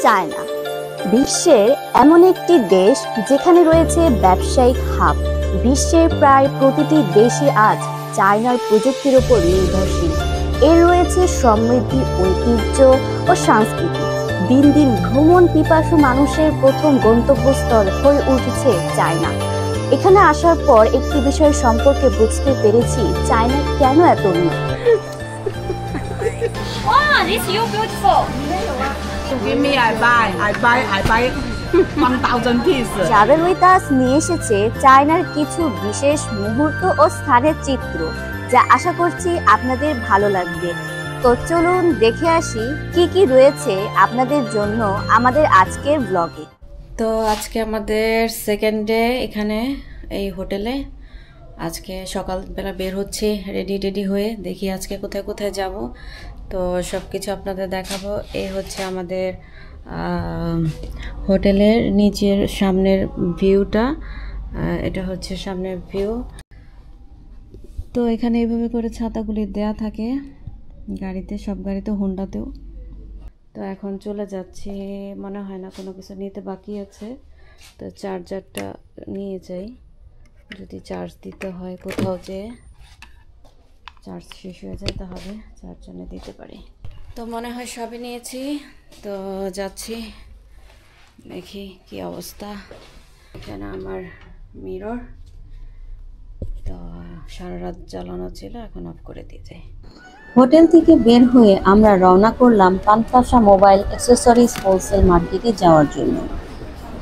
China বিশ্বের এমন একটি দেশ যেখানে রয়েছে ব্যবসায়িক হাব। বিশ্বের প্রায় প্রতিটি দেশই আজ চায়নার প্রযুক্তির উপর নির্ভরশীল। এর রয়েছে সমৃদ্ধি, ঐতিহ্য ও সংস্কৃতি। দিন দিন ভ্রমণ পিপাসু মানুষের প্রথম গন্তব্যস্থল হয়ে উঠেছে চায়না। এখানে আসার পর একটি বিষয় সম্পর্কে বুঝতে পেরেছি চায়না কেন এত উন্নত। Wow, this you beautiful. Give me, I buy 1,000 pieces. Travel with us নিয়ে এসেছে চায়নার কিছু বিশেষ মুহূর্ত ও স্থানের চিত্র, যা আশা করছি আপনাদের ভালো লাগবে। তো চলুন দেখে আসি কি কি রয়েছে আপনাদের জন্য আমাদের আজকের ব্লগে। তো আজকে আমাদের সেকেন্ড ডে এখানে এই হোটেলে। আজকে সকালবেলা বের হচ্ছে রেডি হয়ে, দেখি আজকে কোথায় কোথায় যাব। তো সব কিছু আপনাদের দেখাবো। এই হচ্ছে আমাদের হোটেলের নিচের সামনের ভিউটা। এটা হচ্ছে সামনের ভিউ। তো এখানে এইভাবে করে ছাতাগুলি দেয়া থাকে গাড়িতে, সব গাড়িতে, হোন্ডাতেও। তো এখন চলে যাচ্ছি, মনে হয় না কোনো কিছু নিতে বাকি আছে। তো চার্জারটা নিয়ে যাই, যদি চার্জ দিতে হয় কোথাও যেয়ে চার্জ শেষ হয়ে যায় তাহলে চার্জারে দিতে পারি। তো মনে হয় সবই নিয়েছি। তো যাচ্ছি, দেখি কি অবস্থা। এখানে আমার মিরর, তো সারা রাত জ্বালানো ছিল, এখন অফ করে দিয়ে যাই। হোটেল থেকে বের হয়ে আমরা রওনা করলাম পানপাশা মোবাইল অ্যাক্সেসরিজ হোলসেল মার্কেটে যাওয়ার জন্য,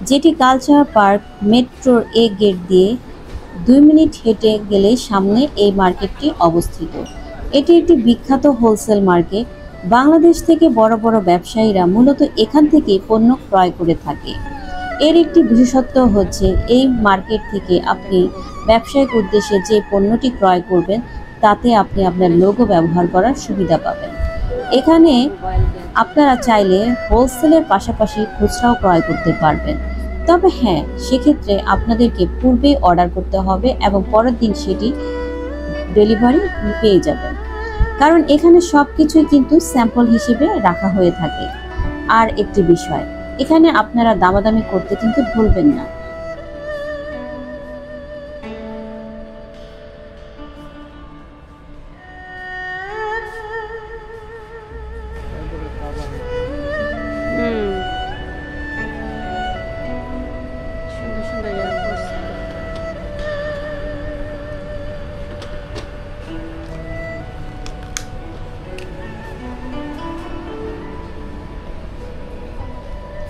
যেটি কালচার পার্ক মেট্রোর এ গেট দিয়ে 2 মিনিট হেঁটে গেলে সামনে এই মার্কেটটি অবস্থিত। এটি একটি বিখ্যাত হোলসেল মার্কেট। বাংলাদেশ থেকে বড় বড় ব্যবসায়ীরা মূলত এখান থেকে পণ্য ক্রয় করে থাকে। এর একটি বিশেষত্ব হচ্ছে এই মার্কেট থেকে আপনি ব্যবসায়িক উদ্দেশ্যে যে পণ্যটি ক্রয় করবেন তাতে আপনি আপনার লোগো ব্যবহার করার সুবিধা পাবেন। এখানে আপনারা চাইলে হোলসেলের পাশাপাশি খুচরাও ক্রয় করতে পারবেন। তবে হ্যাঁ, সেক্ষেত্রে আপনাদেরকে পূর্বে অর্ডার করতে হবে এবং পরের দিন সেটি ডেলিভারি পেয়ে যাবেন, কারণ এখানে সব কিছুই কিন্তু স্যাম্পল হিসেবে রাখা হয়ে থাকে। আর একটি বিষয়, এখানে আপনারা দামাদামি করতে কিন্তু ভুলবেন না।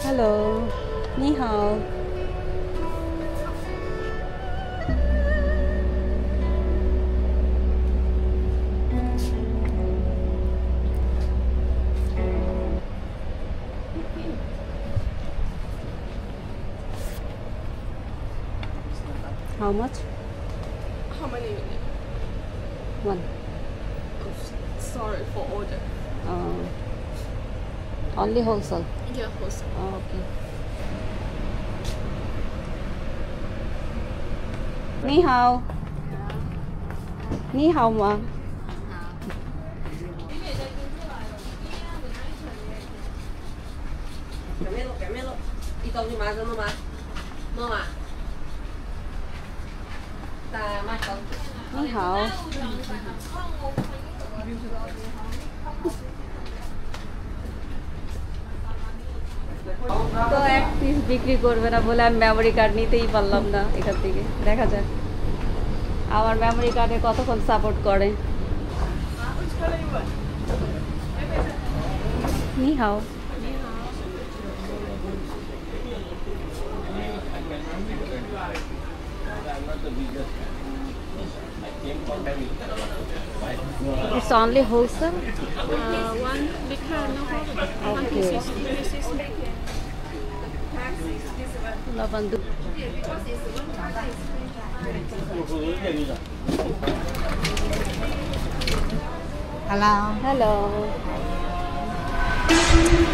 Hello, 你好。How much? How many you need? 1. Sorry for order. Only wholesale. Yeah, wholesale. Oh, okay. 你好。你好吗？你到底买什么买？么嘛？大买高。你好。তো এক পিস বিক্রি করবে না বলে আমি মেমোরি কার্ড নিতেই পারলাম না এখান থেকে। দেখা যাক আমার মেমোরি কার্ডে কতক্ষণ সাপোর্ট করে। নি হাও। It's only wholesale? One liquor, no problem. Okay. Lavandu. Hello. Hello.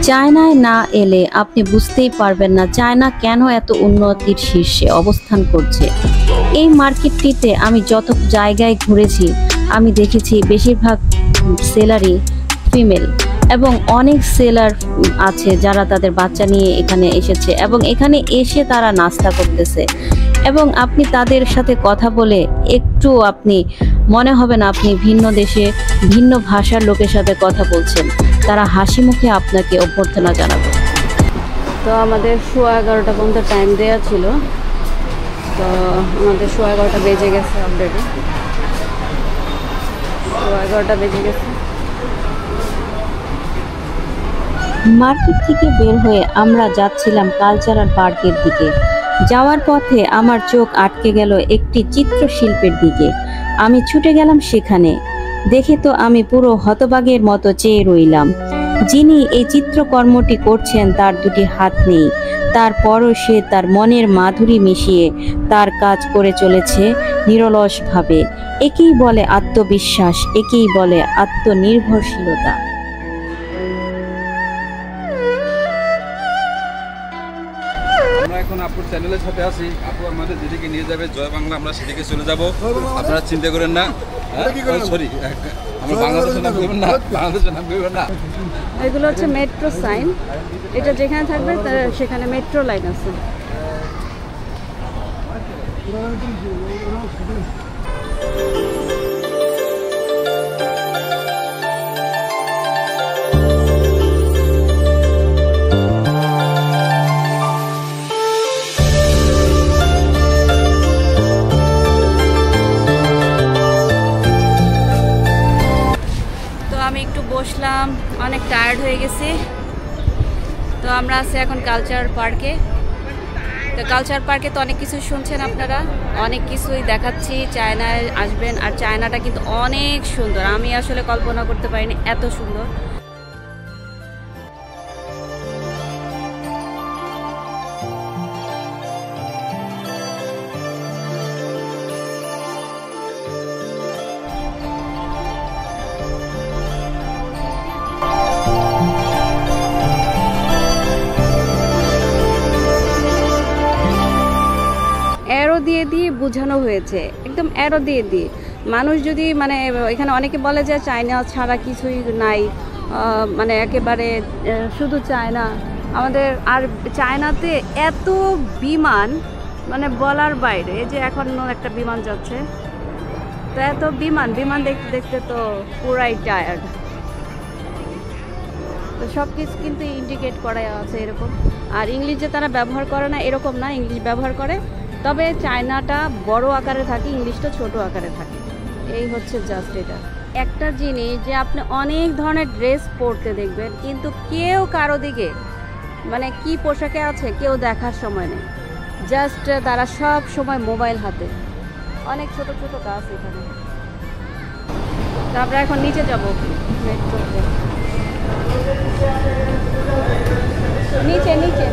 চায়নায় না এলে আপনি বুঝতেই পারবেন না চায়না কেন এত উন্নতির শীর্ষে অবস্থান করছে। এই মার্কেটটিতে আমি যত জায়গায় ঘুরেছি আমি দেখেছি বেশিরভাগ সেলারই ফিমেল। এবং অনেক সেলার আছে যারা তাদের বাচ্চা নিয়ে এখানে এসেছে এবং এখানে এসে তারা নাস্তা করতেছে এবং আপনি তাদের সাথে কথা বলে একটু আপনি মনে হবে না আপনি ভিন্ন দেশে ভিন্ন ভাষার লোকের সাথে কথা বলছেন। তারা হাসি মুখে আপনাকে অভ্যর্থনা জানাবে। তো আমাদের 11:15 পর্যন্ত টাইম দেওয়া ছিল, তো আমাদের 11:15 বেজে গেছে অলরেডি, 11:15 বেজে গেছে। মার্কেট থেকে বের হয়ে আমরা যাচ্ছিলাম কালচারাল পার্কের দিকে। যাওয়ার পথে আমার চোখ আটকে গেল একটি চিত্রশিল্পের দিকে। আমি ছুটে গেলাম সেখানে। দেখে তো আমি পুরো হতবাগের মতো চেয়ে রইলাম। যিনি এই চিত্রকর্মটি করছেন তার দুটি হাত নেই, তারপরও সে তার মনের মাধুরী মিশিয়ে তার কাজ করে চলেছে নিরলসভাবে। একেই বলে আত্মবিশ্বাস, একেই বলে আত্মনির্ভরশীলতা। আমরা এখন আপুর চ্যানেলের সাথে আছি। আপু আমাদের যেদিকে নিয়ে যাবে জয় বাংলা, আমরা সেদিকে চলে যাব, আপনারা চিন্তা করেন না। সরি, আমরা বাংলাদেশের নাম করবেন না, বাংলাদেশের নাম করবেন না। এগুলো হচ্ছে মেট্রো সাইন, এটা যেখানে থাকবে সেখানে মেট্রো লাইন আছে। বসলাম, অনেক টায়ার্ড হয়ে গেছি। তো আমরা আছি এখন কালচার পার্কে। তো কালচার পার্কে তো অনেক কিছু শুনছেন আপনারা, অনেক কিছুই দেখাচ্ছি। চায়নায় আসবেন, আর চায়নাটা কিন্তু অনেক সুন্দর, আমি আসলে কল্পনা করতে পারিনি এত সুন্দর। দিয়ে দিয়ে বোঝানো হয়েছে, একদম অ্যারো দিয়ে দিয়ে। মানুষ যদি মানে এখানে অনেকে বলে যে চায়না ছাড়া কিছুই নাই, মানে একেবারে শুধু চায়না আমাদের। আর চায়নাতে এত বিমান মানে বলার বাইরে, যে এখন একটা বিমান যাচ্ছে, তো এত বিমান দেখতে দেখতে তো পুরাই টায়ার্ড। তো সব কিছু কিন্তু ইন্ডিকেট করা আছে এরকম। আর ইংলিশ যে তারা ব্যবহার করে না এরকম না, ইংলিশ ব্যবহার করে, তবে চায়নাটা বড় আকারে থাকে, ইংলিশটা ছোট আকারে থাকে। এই হচ্ছে জাস্ট এটা একটা জিনিস যে আপনি অনেক ধরনের ড্রেস পরতে দেখবেন, কিন্তু কেউ কারো দিকে মানে কি পোশাকে আছে কেউ দেখার সময় নেই, জাস্ট তারা সব সময় মোবাইল হাতে। অনেক ছোট ছোট গাছ এখানে। আমরা এখন নিচে যাব মেট্রোতে, নিচে নিচে।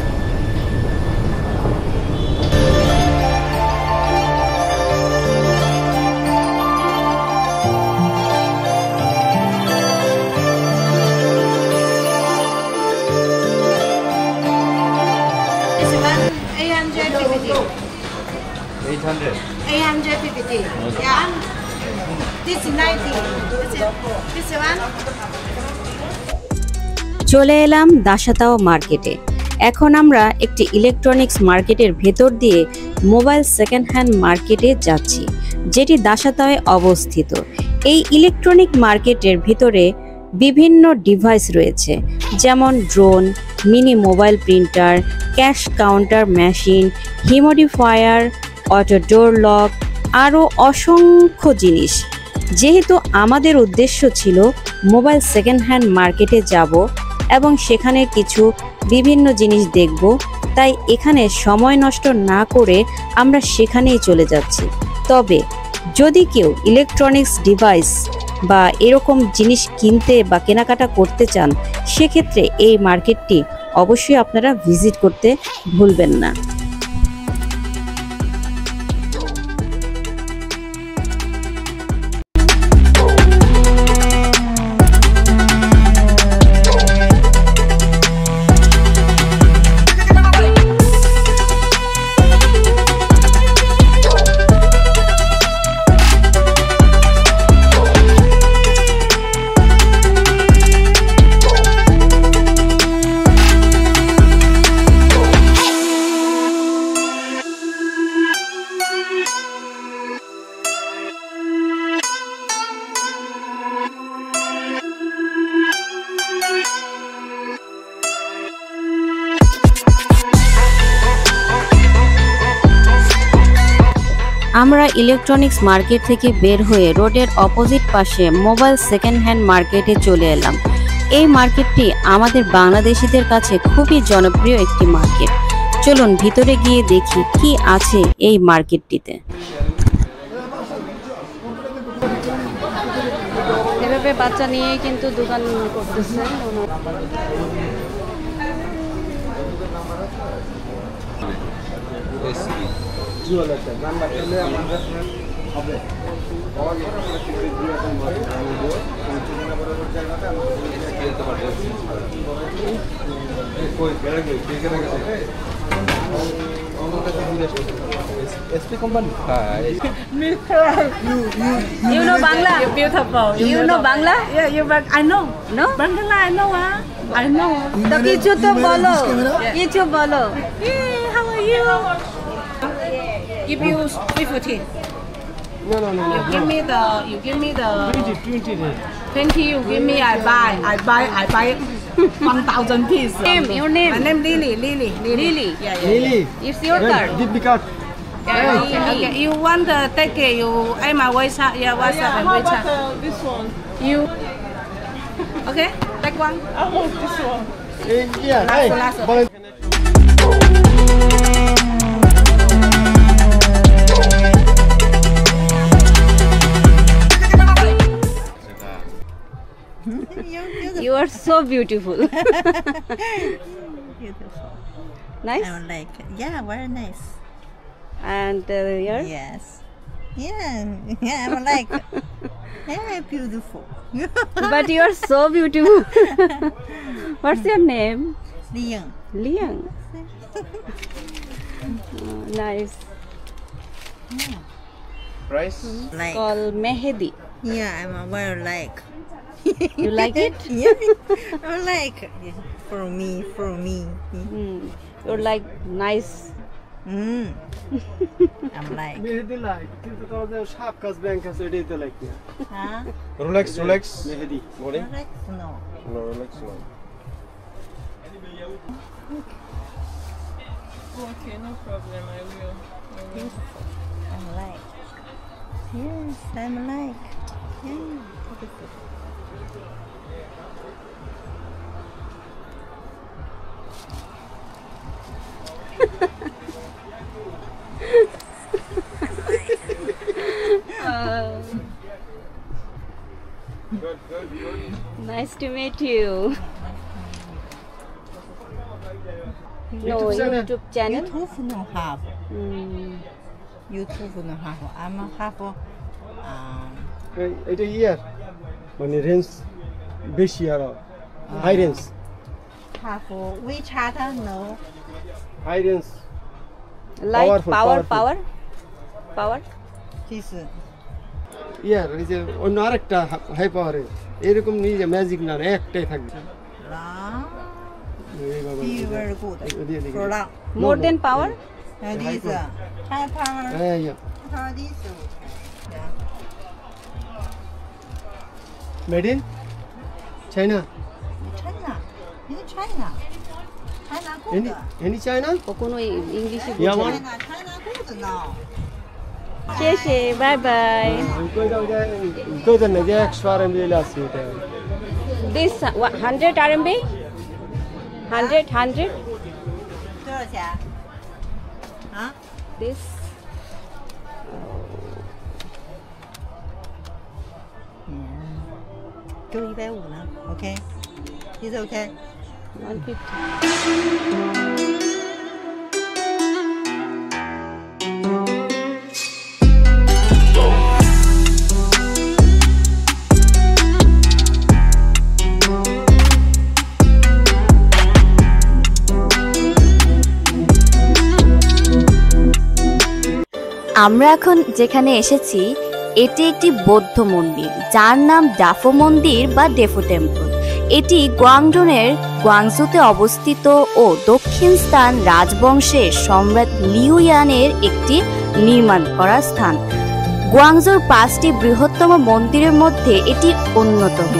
চলে এলাম দাসাতাও মার্কেটে। এখন আমরা একটি ইলেকট্রনিক্স মার্কেটের ভেতর দিয়ে মোবাইল সেকেন্ড হ্যান্ড মার্কেটে যাচ্ছি, যেটি দাসাতাওয়ে অবস্থিত। এই ইলেকট্রনিক মার্কেটের ভিতরে বিভিন্ন ডিভাইস রয়েছে, যেমন drone, mini mobile printer, cash counter machine, humidifier, auto door lock, আরও অসংখ্য জিনিস। যেহেতু আমাদের উদ্দেশ্য ছিল মোবাইল সেকেন্ড হ্যান্ড মার্কেটে যাব এবং সেখানে কিছু বিভিন্ন জিনিস দেখব, তাই এখানে সময় নষ্ট না করে আমরা সেখানেই চলে যাচ্ছি। তবে যদি কেউ ইলেকট্রনিক্স ডিভাইস বা এরকম জিনিস কিনতে বা কেনাকাটা করতে চান, সেক্ষেত্রে এই মার্কেটটি অবশ্যই আপনারা ভিজিট করতে ভুলবেন না। আমরা ইলেকট্রনিক্স মার্কেট থেকে বের হয়ে রোডের অপোজিট পাশে মোবাইল সেকেন্ড হ্যান্ড মার্কেটে চলে এলাম। এই মার্কেটটি আমাদের বাংলাদেশিদের কাছে খুবই জনপ্রিয় একটি মার্কেট। চলুন ভিতরে গিয়ে দেখি কি আছে এই মার্কেটটিতে। এভাবে বাচ্চা নিয়ে কিন্তু দোকান করতেছে। You know Bangla? You're beautiful. You know Bangla? Yeah, you but I know. No? Bangla, I know, I know. তো কিছু তো বলো, কিছু বলো। Hey, how are you? Give you 314. No. You give me the 20. You give me, I buy 1,000 pieces. Name, your name? My name Lily. Lily. Yeah. Lily. It's your card. Give me card. Okay. You want the take it? You aim my WhatsApp. Yeah, WhatsApp and WeChat. This one. You. Okay, take one. I want this one. Yeah. Last. You are so beautiful. Beautiful. Nice. I like, yeah, very nice. And yours? Yes. Yeah, I'm like, yeah, beautiful. But you are so beautiful. What's your name? Liang. Liang. Nice. Price? Like, Called Mehdi. yeah, I'm very like. You like it? Yeah, I like. Yeah, for me. You're like nice. I'm like. Mehedi like কিন্তু তোমার যে সাপ কাজ bank আছে এটাই তো like না Huh? Rolex মেহেদি মনে Like, no. রোলেক্স না Okay, no problem. I will. I'm like. Yes, I'm like. Yeah, beautiful. Nice to meet you. No, YouTube channel. YouTube no have. Mm. YouTube no have. I'm have. এটা ইয়ার মানে range বেশি আর high range Have WeChat no. High range Like Powerful. power. This. ইয়ার এই যে অন্য আরেকটা high পাওয়ারে এরকম নিজে ম্যাজিক না একটাই থাকবে Long. এই বাবা Be very good. দিয়ে দেখি For long. More than power. This. High power. হ্যাঁ yeah For this. Yeah. Made in China China. In China. China good. Any China ও কোনো ইংলিশে ইয়া বোঝে ওয়ান না। China good now. শেষে বাই বাই। কইতে না যে 100 RMB আছে এটা This 100 RMB? 100? 多少钱？啊？ This给我150呢 ？OK。Is OK？ 150. আমরা এখন যেখানে এসেছি এটি একটি বৌদ্ধ মন্দির যার নাম ডাফো মন্দির বা ডেফো টেম্পল। এটি গুয়াংডনের গুয়াংজুতে অবস্থিত ও দক্ষিণ স্থান রাজবংশের সম্রাট লিউ ইয়ানের একটি নির্মাণ করা স্থান। গুয়াংজুর 5টি বৃহত্তম মন্দিরের মধ্যে এটি অন্যতম।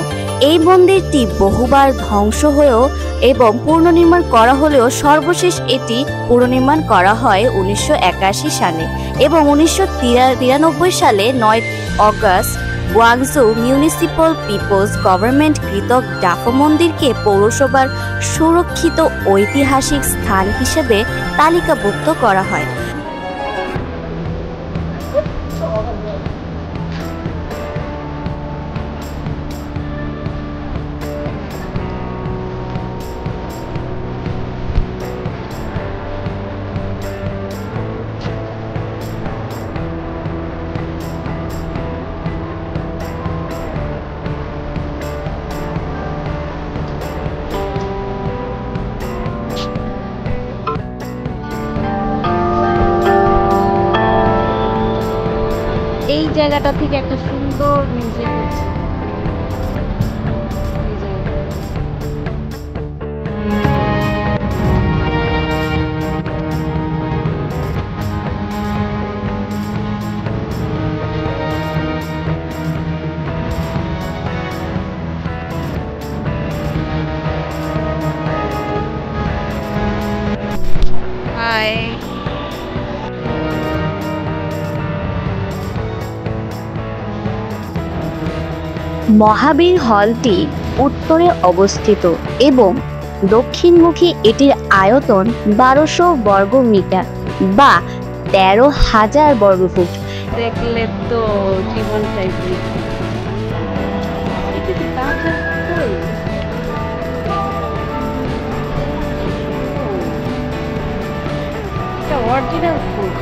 এই মন্দিরটি বহুবার ধ্বংস হয়েও এবং পুনর্নির্মাণ করা হলেও সর্বশেষ এটি পুনর্নির্মাণ করা হয় 1981 সালে। এবং 1993 সালে 9 August Guangzhou municipal people's government কৃত ডাফো মন্দিরকে পৌরসভার সুরক্ষিত ঐতিহাসিক স্থান হিসেবে তালিকাভুক্ত করা হয়। এই জায়গাটা থেকে একটা সুন্দর মিউজিক হচ্ছে। হাই, মহাবীর হলটি উত্তরে অবস্থিত এবং দক্ষিণমুখী এটির আয়তন 1200 বর্গ মিটার বা 13,000 বর্গফুট। দেখলে তো জীবনটাই অরিজিনাল ফুড।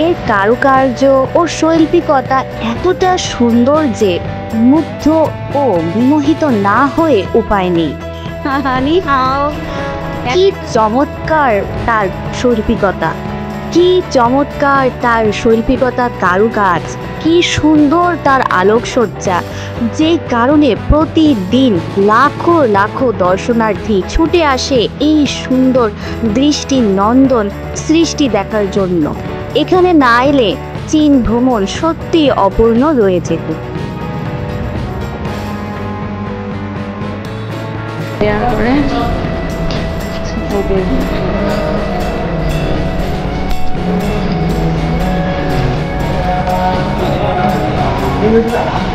এর কারুকার্য ও শৈল্পিকতা এতটা সুন্দর যে মুগ্ধ ও বিমোহিত না হয়ে উপায় নেই। কি চমৎকার তার শৈল্পিকতা, কি চমৎকার তার শৈল্পিকতা, কারুকাজ, কি সুন্দর তার আলোকসজ্জা, যে কারণে প্রতিদিন লাখো লাখো দর্শনার্থী ছুটে আসে এই সুন্দর দৃষ্টি নন্দন সৃষ্টি দেখার জন্য। এখানে না এলে চীন ভ্রমণ সত্যি অপূর্ণ রয়ে যেত।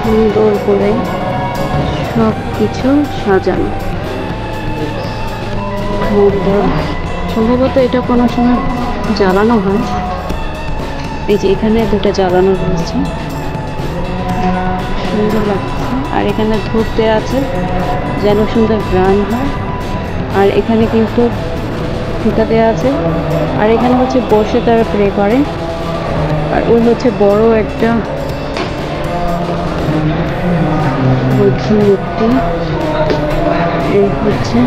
সুন্দর করে সব কিছু সাজানো। সম্ভবত এটা কোনো সময় জ্বালানো হয়। এই যে এখানে দুটো জ্বালানো রয়েছে, সুন্দর লাগছে। আর এখানে ধূপ দেওয়া আছে যেন সুন্দর গ্রাম হয়। আর এখানে কিন্তু ফিতা দেওয়া আছে। আর এখানে হচ্ছে বসে তারা প্রে করে। আর ওই হচ্ছে বড় একটা মূর্তি। এই হচ্ছে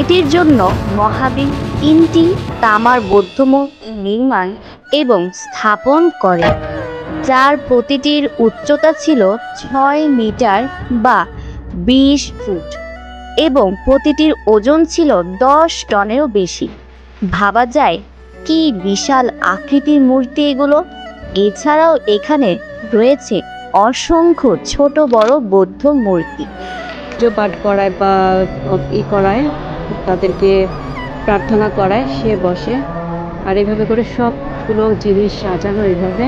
এটির জন্য মহাবীর 3টি তামার বৌদ্ধ মূর্তি নির্মাণ এবং স্থাপন করে, যার প্রতিটির উচ্চতা ছিল 6 মিটার বা 20 ফুট এবং প্রতিটির ওজন ছিল 10 টনেরও বেশি। ভাবা যায় কি বিশাল আকৃতির মূর্তি এগুলো। এছাড়াও এখানে রয়েছে অসংখ্য ছোট বড় বৌদ্ধ মূর্তি। পুজো পাঠ করায় বা করায়, তাদেরকে প্রার্থনা করায়, সে বসে। আর এইভাবে করে সবগুলো জিনিস সাজানো এইভাবে।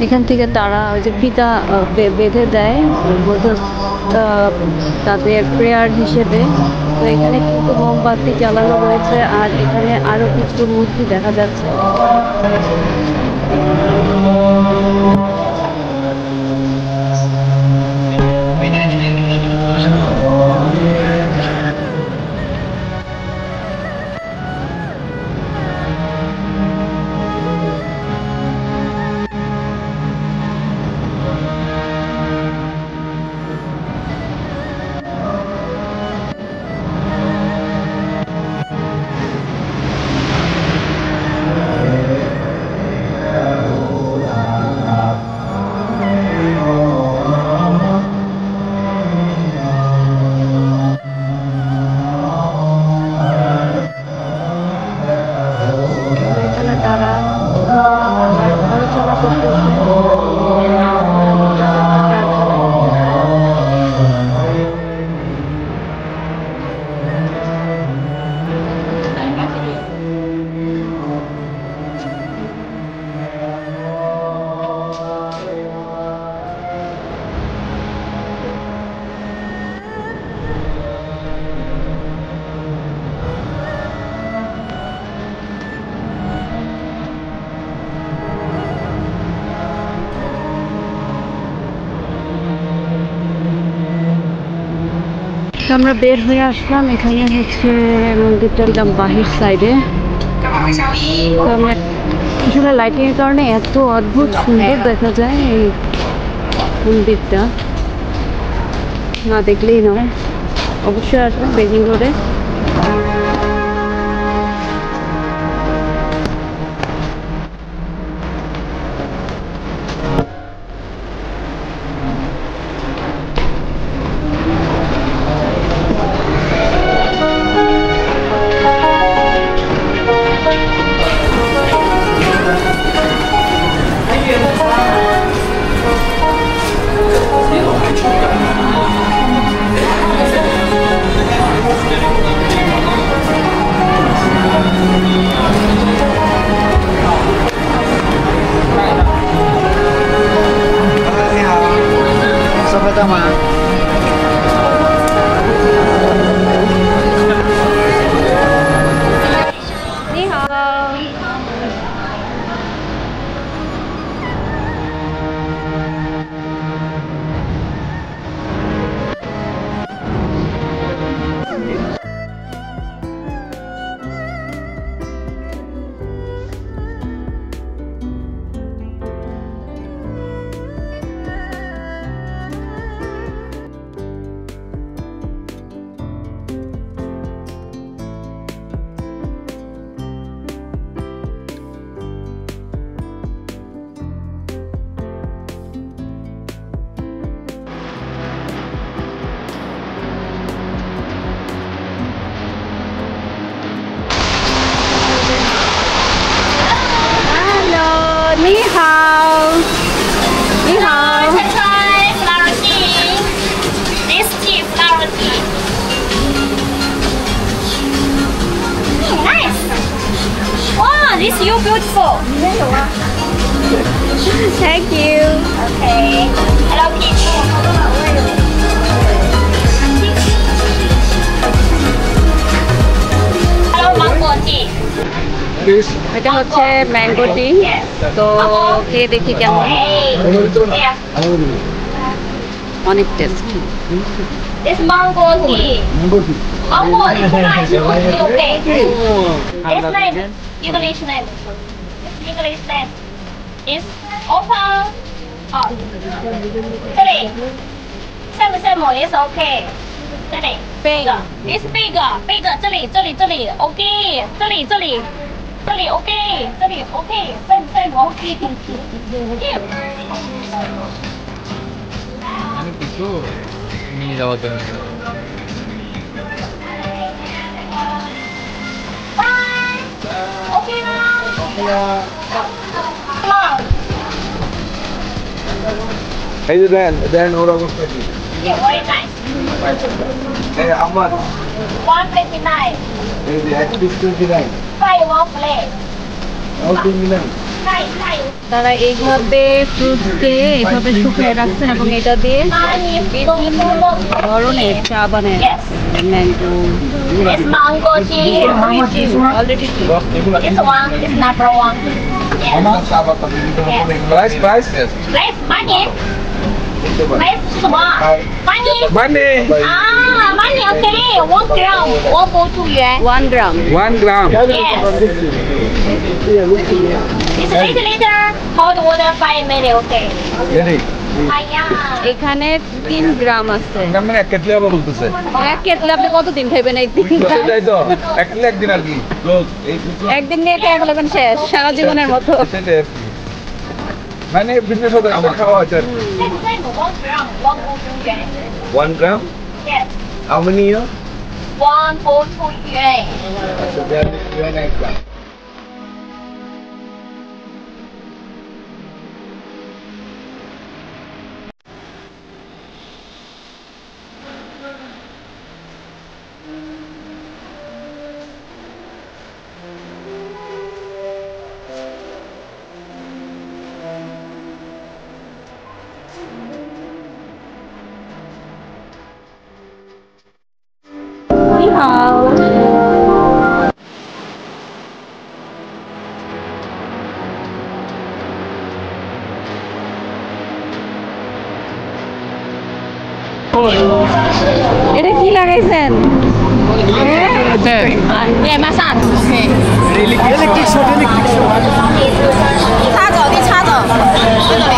এখান থেকে তারা ওই যে ফিতা বেঁধে দেয় তাদের প্রেয়ার হিসেবে। তো এখানে কিন্তু মোমবাতি জ্বালানো রয়েছে, আর এখানে আরো কিছু মূর্তি দেখা যাচ্ছে। আমরা বের হয়ে আসলাম, এখানে হচ্ছে মন্দিরটা একদম বাহির সাইডে। তো আমরা আসলে লাইটিংয়ের কারণে এত অদ্ভুত সুন্দর দেখা যায় এই মন্দিরটা, না দেখলেই নয়। অবশ্যই আসবেন বেজিং রোডে। Ni hao. Ni hao. Try flower tea. This tea, flower tea. Nice. Wow, this you beautiful. Thank you. Okay. Hello, Peach. Hello, mango tea. এটা হচ্ছে ম্যাঙ্গো টি, তো খেয়ে দেখি কেমন। অনেক test. This mango tea. Mango is nice. Okay. This name, English name. English name is open. Oh, 这里，same is okay. 这里 big is big 这里 okay 这里 okay 这里 okay same okay. নিয়ে যাওয়া জন্য Okay now. Come on. এই যে দেন ওর অবস্থা কি? Yeah, very nice. এই আমার 129. এই যে 129 Five one plate. ওকে নিলাম Nice. তারা এইভাবে ফ্রুটসকে এইভাবে শুকিয়ে রাখছেন এবং এটা দিয়ে বিভিন্ন ধরনের চা বানায় mango This mango tea. Already This one is number one. Price? Yes. Price money. Price small. Money. Money. Money okay. 1 gram. 1.2 yuan. 1 gram 1 gram. Yes. It's later. Hot water 5 minutes. Okay. Ready? এখানে 3 গ্রাম আছে কেমন এক kettle হবে বলতেছে এক কেটলে আপনি কতদিন খাইবেন এই 3 গ্রাম সেটাই তো এক কেটলি একদিন আর কি রোজ এই একদিন নিয়ে খেয়ে ফেলবেন শেষ সারা জীবনের মতো সেটাই আর কি। মানে বিজনেস হতে আমার খাওয়া হচ্ছে আর কি। 1 gram. 1.2 yuan. 1 gram? Yes. How many year? 1.2 yuan. So they are doing an exam. এটা কি লাগাইছেন Yeah, massage. Okay. Electric shot 你插走，你插走，这个里。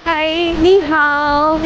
嗨，你好。